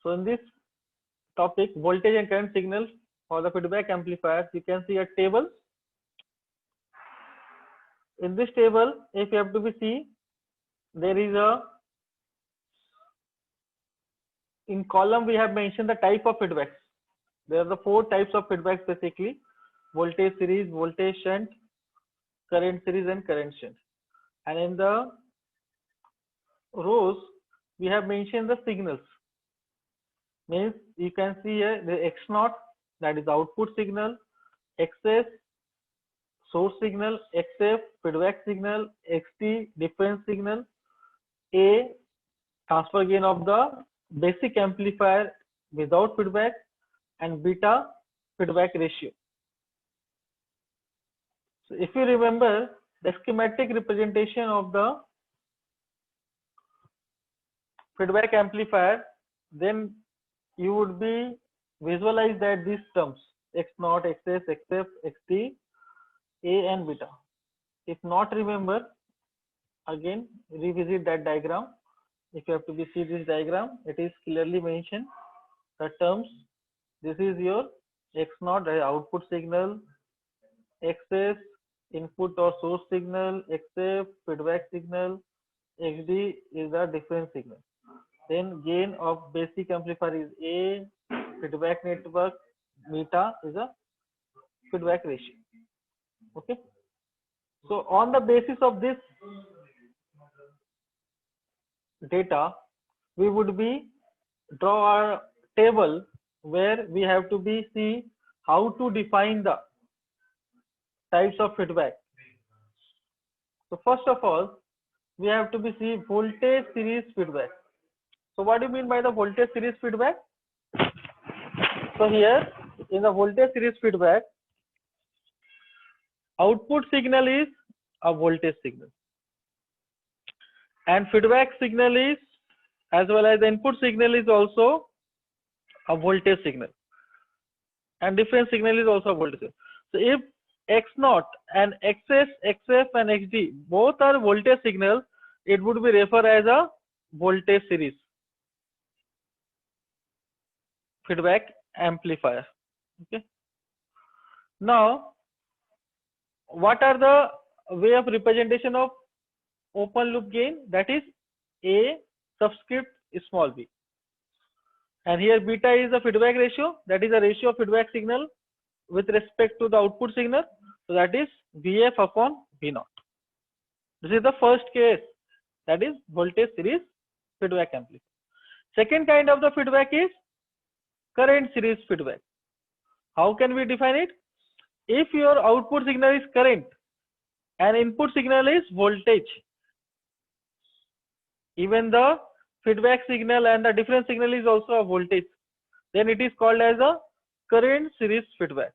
So in this topic, voltage and current signals for the feedback amplifiers, you can see a table. In this table, if you have to be see, there is a, in column we have mentioned the type of feedbacks. There are the 4 types of feedbacks basically: voltage series, voltage shunt, current series, and current shunt. And in the rows, we have mentioned the signals. Means you can see here the X0, that is output signal, XS source signal, XF feedback signal, XT difference signal, A transfer gain of the basic amplifier without feedback, and beta feedback ratio. So if you remember the schematic representation of the feedback amplifier, then you would be visualize that these terms X0, XS, XF, XT, A and beta. If not remember, again revisit that diagram. If you have to be see this diagram, it is clearly mentioned the terms. This is your X0, the output signal, XS input or source signal, XF feedback signal, XD is the difference signal. Then gain of basic amplifier is A, feedback network, beta is a feedback ratio. Okay. So on the basis of this data, we would be draw our table where we have to be see how to define the types of feedback. So first of all, we have to be see voltage series feedback. So what do you mean by the voltage series feedback? So here in the voltage series feedback, output signal is a voltage signal, and feedback signal is, as well as the input signal is also a voltage signal, and difference signal is also a voltage signal. So if X0 and XS, XF and XD both are voltage signal, it would be referred as a voltage series feedback amplifier. Okay. Now, what are the way of representation of open loop gain? That is A subscript small b, and here beta is the feedback ratio, that is the ratio of feedback signal with respect to the output signal, so that is VF upon V0. This is the first case, that is voltage series feedback amplifier. Second kind of the feedback is current series feedback. How can we define it? If your output signal is current and input signal is voltage, even the feedback signal and the difference signal is also a voltage, then it is called as a current series feedback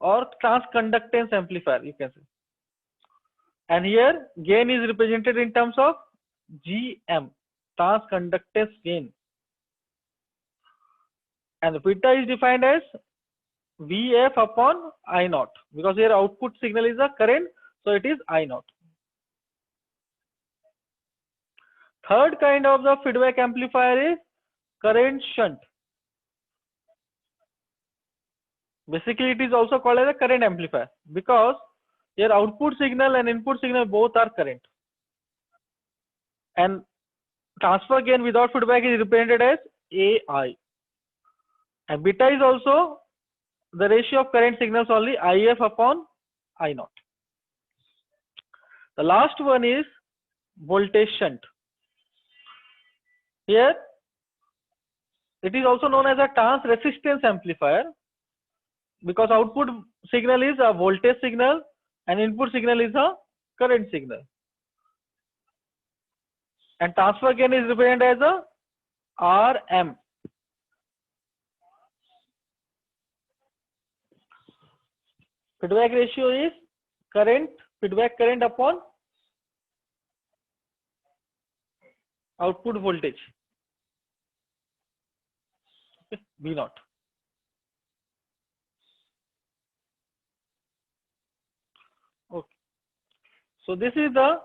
or transconductance amplifier, you can say. And here gain is represented in terms of GM, transconductance gain, and beta is defined as VF upon I0, because here output signal is a current, so it is I0. Third kind of the feedback amplifier is current shunt. Basically it is also called as a current amplifier because your output signal and input signal both are current, and transfer gain without feedback is represented as AI, and beta is also the ratio of current signals only, IF upon I0. The last one is voltage shunt. Here it is also known as a trans resistance amplifier because output signal is a voltage signal and input signal is a current signal, and transfer gain is represented as a RM. Feedback ratio is current, feedback current upon output voltage, V0. Okay. So this is the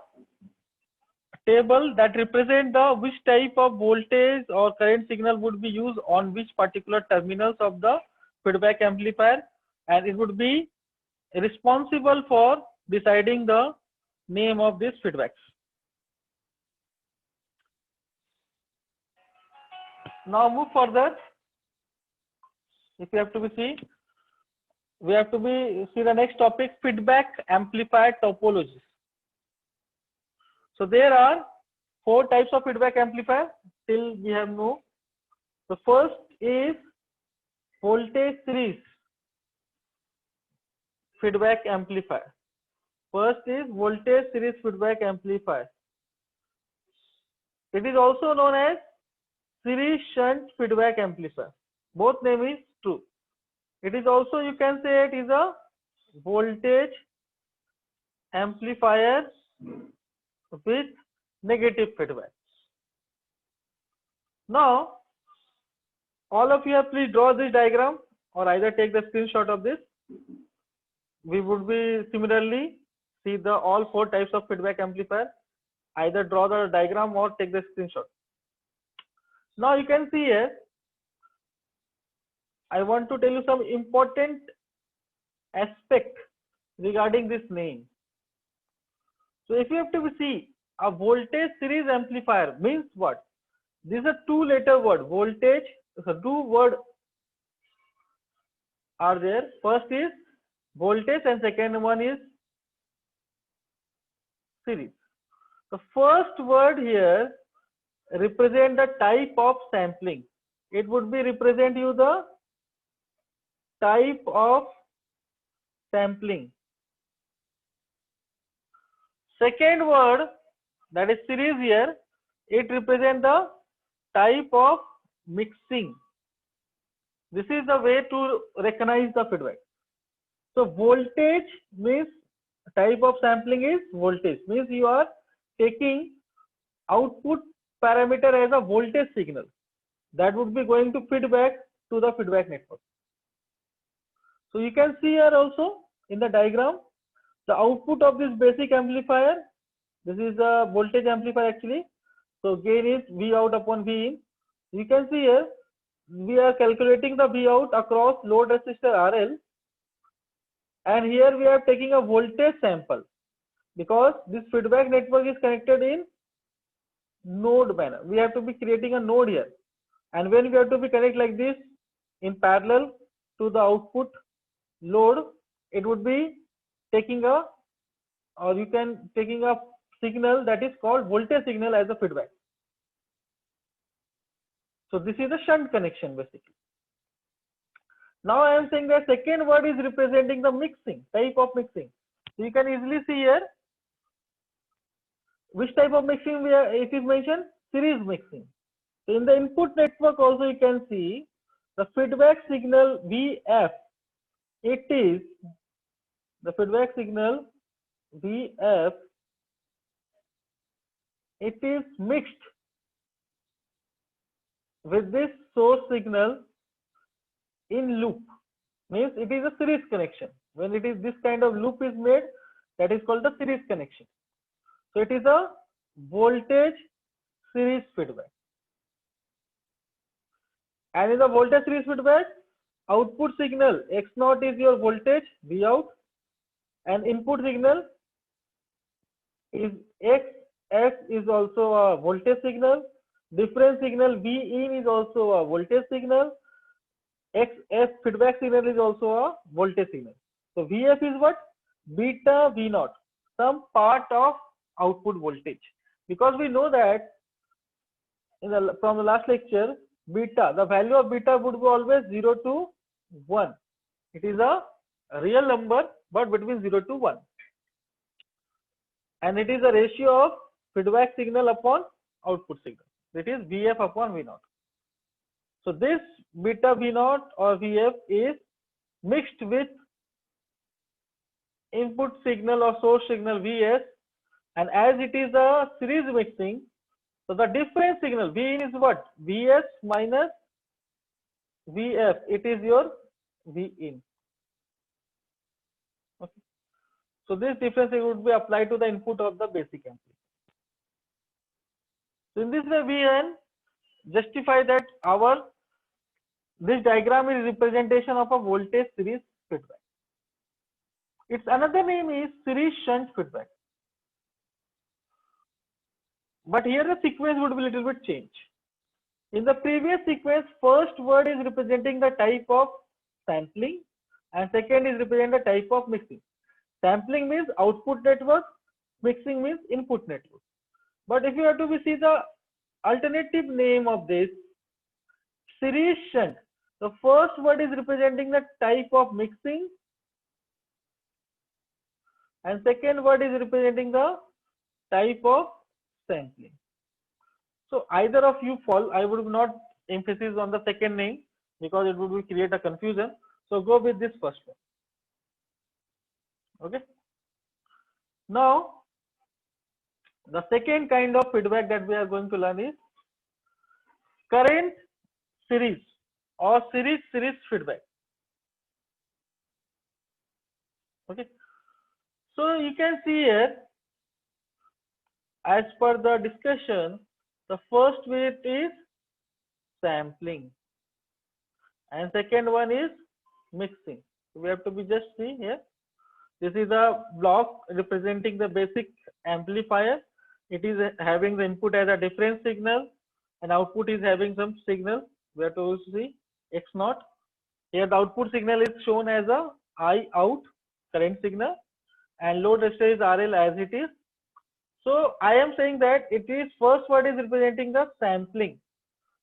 table that represent the which type of voltage or current signal would be used on which particular terminals of the feedback amplifier, and it would be responsible for deciding the name of these feedbacks. Now move further. If you have to see the next topic, feedback amplifier topologies. So there are 4 types of feedback amplifier till we have known. The first is voltage series feedback amplifier. First is voltage series feedback amplifier. It is also known as series shunt feedback amplifier. Both name is true. It is also, you can say, it is a voltage amplifier with negative feedback. Now all of you have please draw this diagram or either take the screenshot of this. We would be similarly see the all 4 types of feedback amplifier. Either draw the diagram or take the screenshot. Now you can see here, I want to tell you some important aspect regarding this name. So if you have to see a voltage series amplifier means what? This is a 2-letter word, voltage. So 2 words are there. First is voltage and second one is series. The first word here represent the type of sampling. It would be represent you the type of sampling. Second word, that is series here, it represent the type of mixing. This is the way to recognize the feedback. So voltage means type of sampling is voltage, means you are taking output parameter as a voltage signal that would be going to feedback to the feedback network. So you can see here also in the diagram the output of this basic amplifier. This is the voltage amplifier actually. So gain is V out upon V in. You can see here we are calculating the V out across load resistor RL, and here we are taking a voltage sample because this feedback network is connected in node manner. We have to be creating a node here, and when we have to be connect like this in parallel to the output load, it would be taking a, or you can taking a signal that is called voltage signal as a feedback. So this is a shunt connection basically. Now I am saying that second word is representing the mixing, type of mixing. So you can easily see here which type of mixing we are, it is mentioned series mixing. So in the input network also you can see the feedback signal VF, it is the feedback signal VF, it is mixed with this source signal in loop, means it is a series connection. When it is this kind of loop is made, that is called the series connection. So it is a voltage series feedback, and in the voltage series feedback, output signal X0 is your voltage V out, and input signal is XS is also a voltage signal. Difference signal V in is also a voltage signal. XS feedback signal is also a voltage signal. So VF is what? Beta V0, some part of output voltage. Because we know that in the, from the last lecture, beta, the value of beta would be always 0 to 1. It is a real number, but between 0 to 1. And it is a ratio of feedback signal upon output signal. That is VF upon V0. So this beta V0 or VF is mixed with input signal or source signal Vs, and as it is a series mixing, so the difference signal V in is what? Vs minus Vf, it is your V in. Okay. So this difference would be applied to the input of the basic amplifier. So in this way we can justify that this diagram is representation of a voltage series feedback. Its another name is series shunt feedback. But here the sequence would be little bit changed. In the previous sequence, first word is representing the type of sampling and second is representing the type of mixing. Sampling means output network, mixing means input network. But if you have to see the alternative name of this series shunt, the first word is representing the type of mixing and second word is representing the type of sampling. So either of you fall, I would not emphasize on the second name because it would create a confusion. So go with this first one. Okay. Now the second kind of feedback that we are going to learn is current series or series feedback. Okay. So you can see here, as per the discussion, the first way is sampling and second one is mixing. So we have to just see here. This is a block representing the basic amplifier. It is having the input as a difference signal and output is having some signal. We have to see X0. Here the output signal is shown as a I out current signal and load resistor is RL as it is. So I am saying that it is first word is representing the sampling.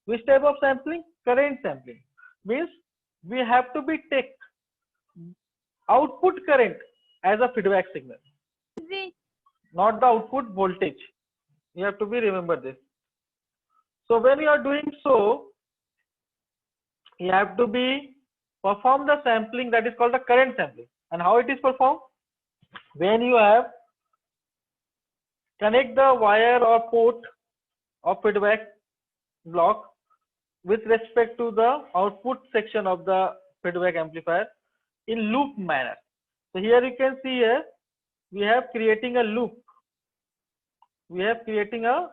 Which type of sampling? Current sampling. Means we have to be take output current as a feedback signal, not the output voltage. You have to be remember this. So when you are doing so, you have to be perform the sampling that is called the current sampling. And how it is performed? When you have connect the wire or port of feedback block with respect to the output section of the feedback amplifier in loop manner. So here you can see here we have creating a loop. We have creating a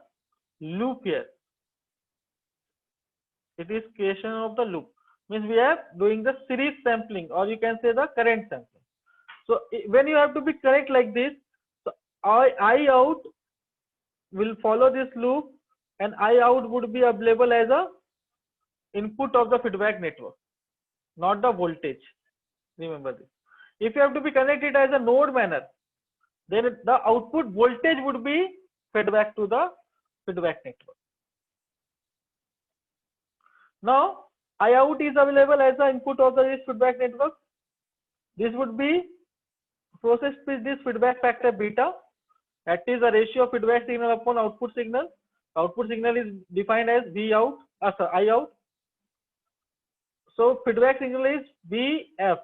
loop here. It is creation of the loop. Means we are doing the series sampling or you can say the current sampling. So when you have to be correct like this, so I out will follow this loop and I out would be available as a input of the feedback network, not the voltage. Remember this. If you have to be connected as a node manner, then the output voltage would be fed back to the feedback network. Now I out is available as the input of the feedback network. This would be processed with this feedback factor beta. That is the ratio of feedback signal upon output signal. Output signal is defined as V out, I out. So feedback signal is BF.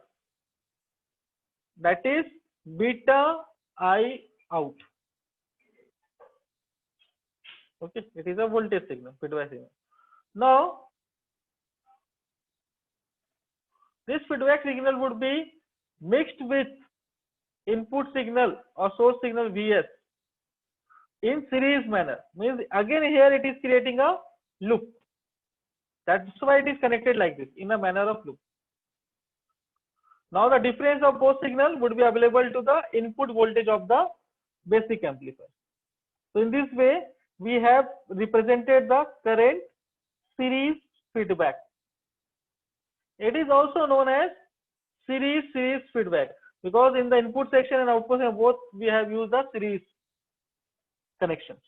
That is beta I out. Okay, it is a voltage signal, feedback signal. Now this feedback signal would be mixed with input signal or source signal Vs in series manner. Means again here it is creating a loop. That's why it is connected like this in a manner of loop. Now the difference of both signal would be available to the input voltage of the basic amplifier. So in this way we have represented the current series feedback. It is also known as series feedback because in the input section and output section both we have used the series connections.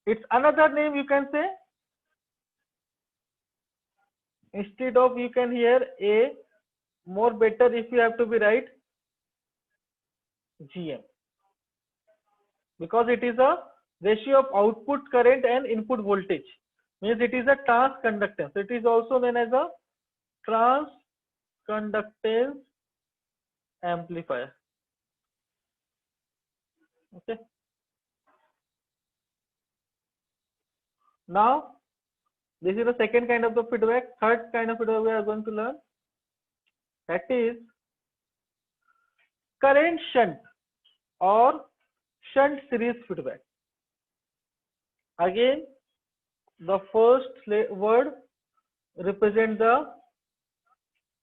It's another name you can say. Instead of you can hear A, more better if you have to be right GM, because it is a ratio of output current and input voltage. Means it is a transconductance. It is also known as a transconductance amplifier. Okay. Now this is the second kind of the feedback. Third kind of feedback we are going to learn. That is current shunt or shunt series feedback. Again, the first word represent the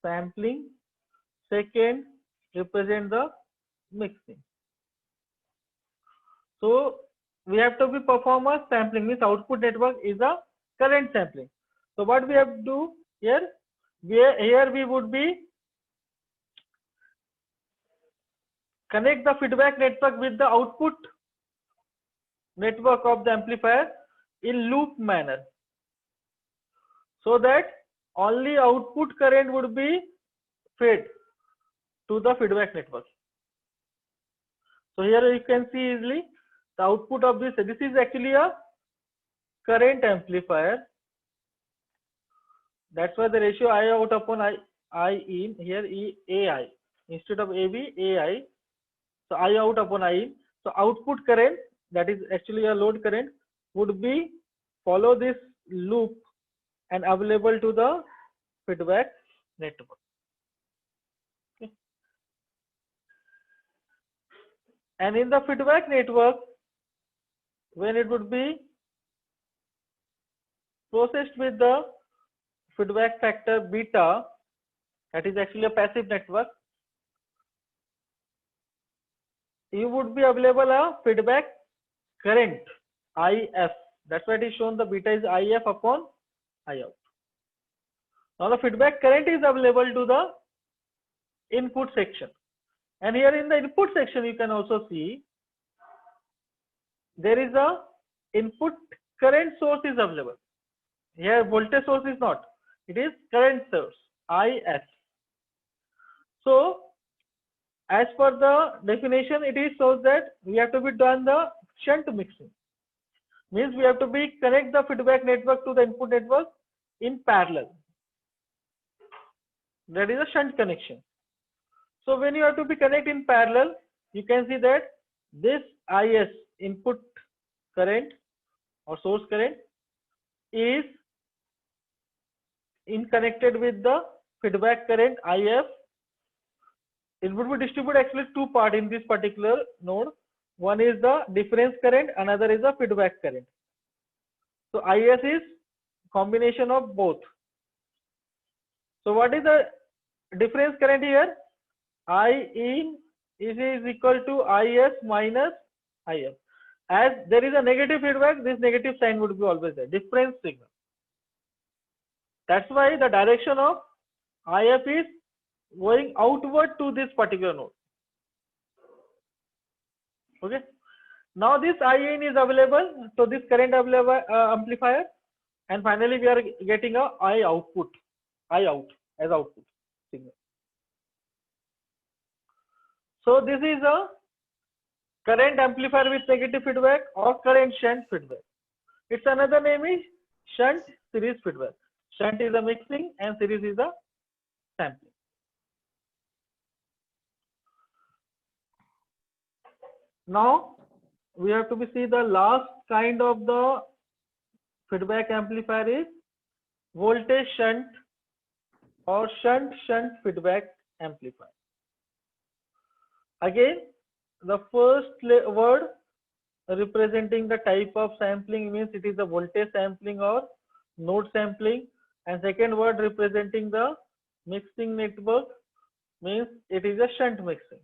sampling, second represent the mixing. So we have to be perform a sampling, means output network is a current sampling. So what we have to do here, here we would be connect the feedback network with the output network of the amplifier in loop manner, so that only output current would be fed to the feedback network. So here you can see easily the output of this. This is actually a current amplifier. That's why the ratio I out upon I in here AI instead of AB AI. So I out upon I in. So output current, that is actually a load current, would be follow this loop and available to the feedback network. Okay. And in the feedback network, when it would be processed with the feedback factor beta, that is actually a passive network, you would be available a feedback current IF. That's why it is shown the beta is IF upon I out. Now the feedback current is available to the input section, and here in the input section you can also see there is a input current source is available. Here voltage source is not, it is current source IS. So as per the definition, it is shows that we have to be done the shunt mixing, means we have to be connect the feedback network to the input network in parallel. That is a shunt connection. So when you have to be connect in parallel, you can see that this IS input current or source current is in connected with the feedback current IF. It would be distributed actually two parts in this particular node. One is the difference current, another is the feedback current. So IS is combination of both. So what is the difference current here? I in is equal to IS minus IF. As there is a negative feedback, this negative sign would be always there, difference signal. That's why the direction of IF is going outward to this particular node. Okay. Now this IN is available, so this current available amplifier, and finally we are getting a I output, I out as output signal. So this is a current amplifier with negative feedback or current shunt feedback. Its another name is shunt series feedback. Shunt is a mixing and series is a sampling. Now we have to see the last kind of the feedback amplifier is voltage shunt or shunt feedback amplifier. Again, the first word representing the type of sampling means it is a voltage sampling or node sampling, and second word representing the mixing network means it is a shunt mixing.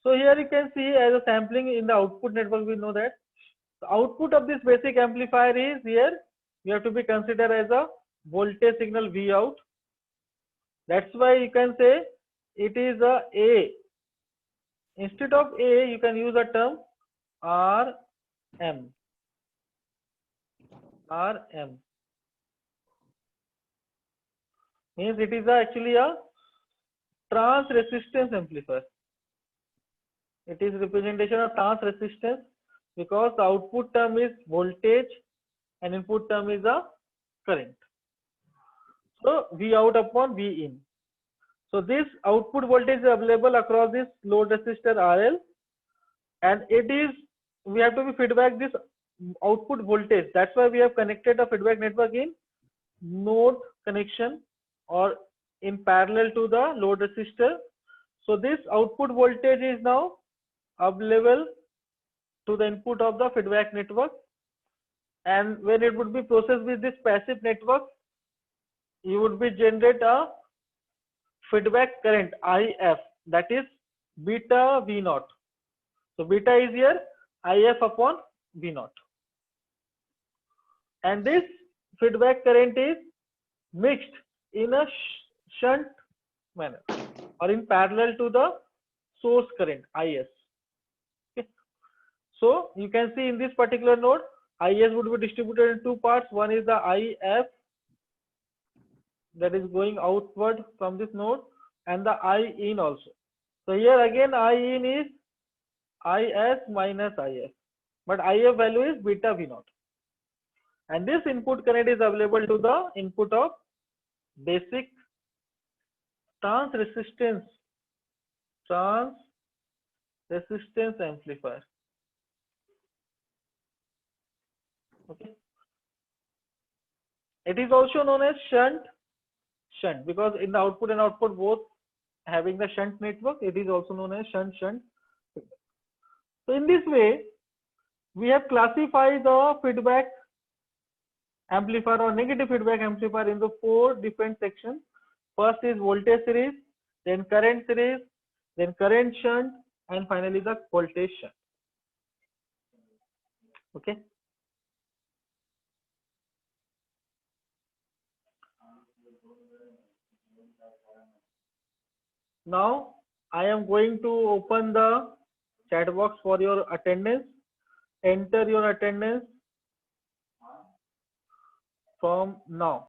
So here you can see as a sampling in the output network, we know that the output of this basic amplifier is here, you have to be considered as a voltage signal V out. That's why you can say it is a. Instead of A, you can use a term RM. RM means it is actually a trans resistance amplifier. It is representation of trans resistance because the output term is voltage and input term is a current. So V out upon V in. So this output voltage is available across this load resistor RL, and it is, we have to be feedback this output voltage. That's why we have connected a feedback network in node connection or in parallel to the load resistor. So this output voltage is now available to the input of the feedback network, and when it would be processed with this passive network, you would be generate a feedback current IF, that is beta V naught. So beta is here IF upon V naught, and this feedback current is mixed in a shunt manner or in parallel to the source current IS. Okay. So you can see in this particular node, IS would be distributed in two parts. One is the IF that is going outward from this node, and the I in also. So here again I in is IS minus IF, but IF value is beta V naught. And this input current is available to the input of basic trans resistance amplifier. Okay. It is also known as shunt because in the output and output both having the shunt network, it is also known as shunt. So in this way, we have classified the feedback amplifier or negative feedback amplifier into four different sections. First is voltage series, then current series, then current shunt, and finally the voltage shunt. Okay. Now I am going to open the chat box for your attendance. Enter your attendance from now.